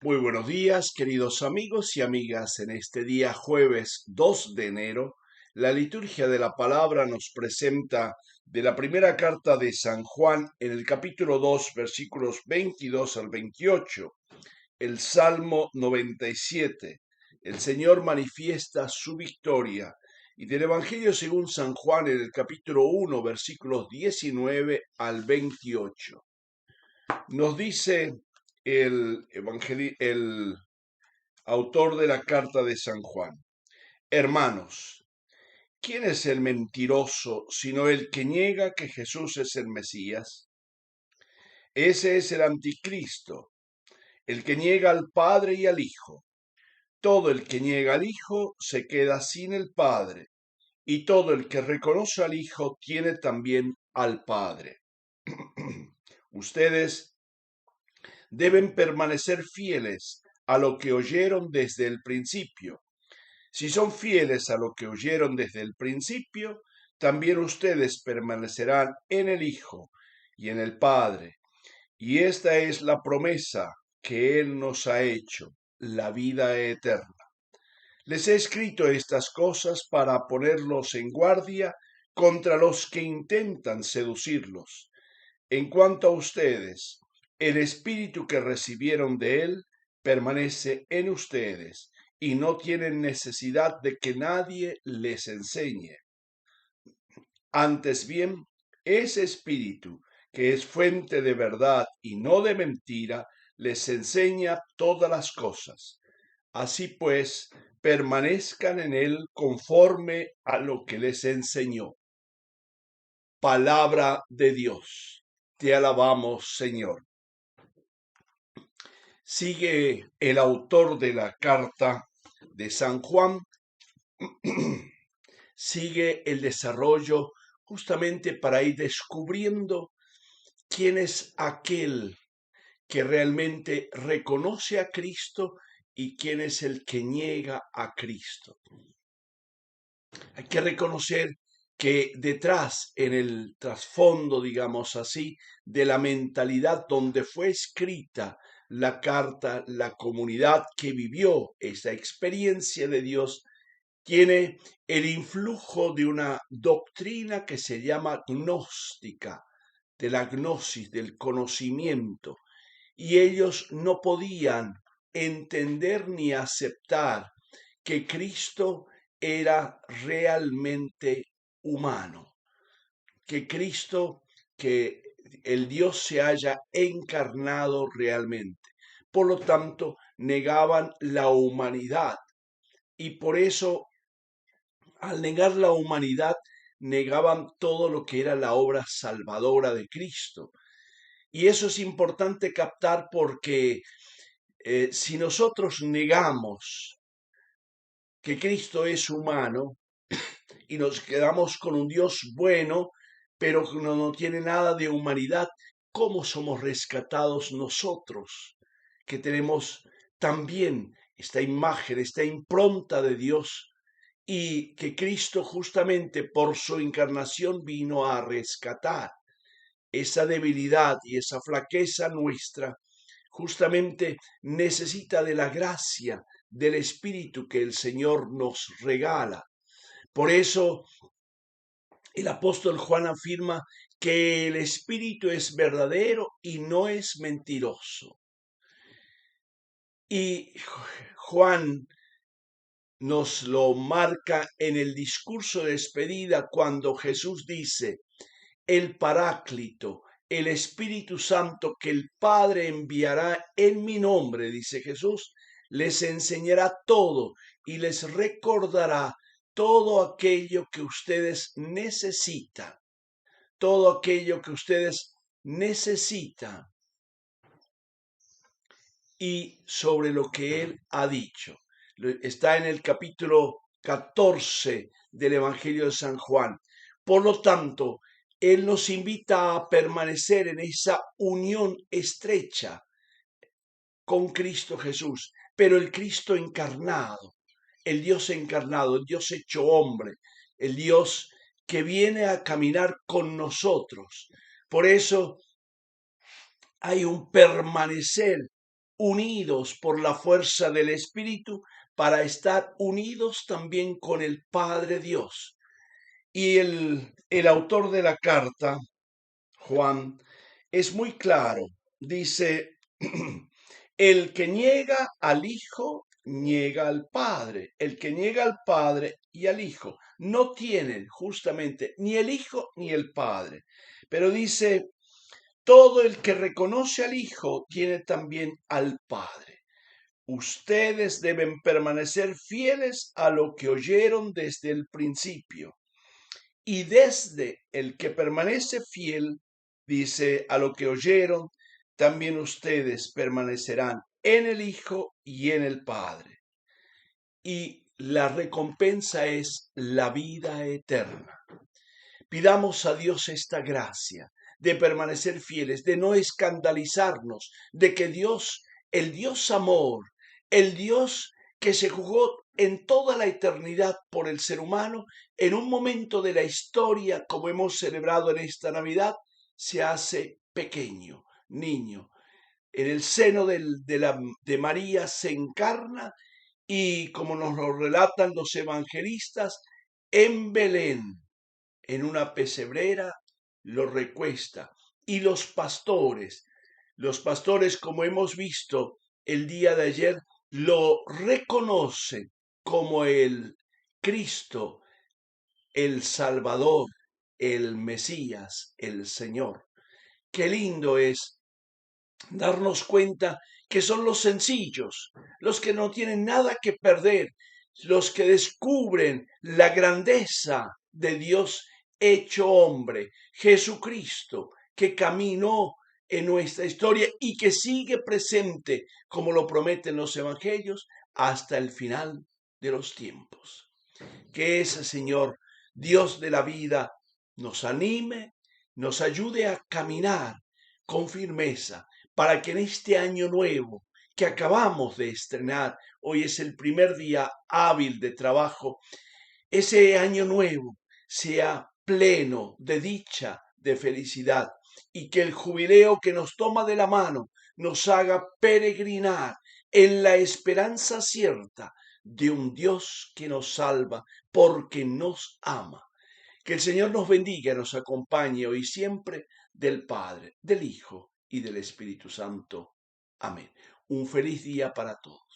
Muy buenos días, queridos amigos y amigas. En este día jueves 2 de enero, la liturgia de la palabra nos presenta de la primera carta de San Juan en el capítulo 2, versículos 22 al 28, el Salmo 97. El Señor manifiesta su victoria. Y del Evangelio según San Juan en el capítulo 1, versículos 19 al 28. Nos dice el autor de la carta de San Juan: Hermanos, ¿quién es el mentiroso sino el que niega que Jesús es el Mesías? Ese es el anticristo, el que niega al Padre y al Hijo. Todo el que niega al Hijo se queda sin el Padre, y todo el que reconoce al Hijo tiene también al Padre. Ustedes deben permanecer fieles a lo que oyeron desde el principio. Si son fieles a lo que oyeron desde el principio, también ustedes permanecerán en el Hijo y en el Padre. Y esta es la promesa que Él nos ha hecho, la vida eterna. Les he escrito estas cosas para ponerlos en guardia contra los que intentan seducirlos. En cuanto a ustedes, el espíritu que recibieron de Él permanece en ustedes y no tienen necesidad de que nadie les enseñe. Antes bien, ese espíritu, que es fuente de verdad y no de mentira, les enseña todas las cosas. Así pues, permanezcan en Él conforme a lo que les enseñó. Palabra de Dios. Te alabamos, Señor. Sigue el autor de la carta de San Juan, sigue el desarrollo justamente para ir descubriendo quién es aquel que realmente reconoce a Cristo y quién es el que niega a Cristo. Hay que reconocer que detrás, en el trasfondo, digamos así, de la mentalidad donde fue escrita la carta, la comunidad que vivió esa experiencia de Dios, tiene el influjo de una doctrina que se llama gnóstica, de la gnosis, del conocimiento, y ellos no podían entender ni aceptar que Cristo era realmente humano, que Cristo, que el Dios se haya encarnado realmente. Por lo tanto, negaban la humanidad y por eso, al negar la humanidad, negaban todo lo que era la obra salvadora de Cristo. Y eso es importante captar porque si nosotros negamos que Cristo es humano y nos quedamos con un Dios bueno, pero que no tiene nada de humanidad, ¿cómo somos rescatados nosotros, que tenemos también esta imagen, esta impronta de Dios, y que Cristo justamente por su encarnación vino a rescatar esa debilidad y esa flaqueza nuestra? Justamente necesita de la gracia del Espíritu que el Señor nos regala. Por eso el apóstol Juan afirma que el Espíritu es verdadero y no es mentiroso. Y Juan nos lo marca en el discurso de despedida cuando Jesús dice: el Paráclito, el Espíritu Santo que el Padre enviará en mi nombre, dice Jesús, les enseñará todo y les recordará todo aquello que ustedes necesitan, todo aquello que ustedes necesitan y sobre lo que Él ha dicho. Está en el capítulo 14 del Evangelio de San Juan. Por lo tanto, Él nos invita a permanecer en esa unión estrecha con Cristo Jesús, pero el Cristo encarnado, el Dios hecho hombre, el Dios que viene a caminar con nosotros. Por eso hay un permanecer unidos por la fuerza del Espíritu para estar unidos también con el Padre Dios. Y el autor de la carta, Juan, es muy claro. Dice, el que niega al Hijo, niega al Padre. El que niega al Padre y al Hijo no tienen justamente ni el Hijo ni el Padre. Pero dice, todo el que reconoce al Hijo tiene también al Padre. Ustedes deben permanecer fieles a lo que oyeron desde el principio. Y desde el que permanece fiel, dice, a lo que oyeron, también ustedes permanecerán en el Hijo y en el Padre. Y la recompensa es la vida eterna. Pidamos a Dios esta gracia de permanecer fieles, de no escandalizarnos, de que Dios, el Dios amor, el Dios que se jugó en toda la eternidad por el ser humano, en un momento de la historia, como hemos celebrado en esta Navidad, se hace pequeño, niño. En el seno de María se encarna y, como nos lo relatan los evangelistas, en Belén, en una pesebrera, lo recuesta. Y los pastores, como hemos visto el día de ayer, lo reconocen como el Cristo, el Salvador, el Mesías, el Señor. Qué lindo es darnos cuenta que son los sencillos, los que no tienen nada que perder, los que descubren la grandeza de Dios hecho hombre, Jesucristo, que caminó en nuestra historia y que sigue presente, como lo prometen los evangelios, hasta el final de los tiempos. Que ese Señor, Dios de la vida, nos anime, nos ayude a caminar con firmeza para que en este año nuevo que acabamos de estrenar, hoy es el primer día hábil de trabajo, ese año nuevo sea pleno de dicha, de felicidad, y que el jubileo que nos toma de la mano nos haga peregrinar en la esperanza cierta de un Dios que nos salva porque nos ama. Que el Señor nos bendiga, nos acompañe hoy siempre, del Padre, del Hijo y del Espíritu Santo. Amén. Un feliz día para todos.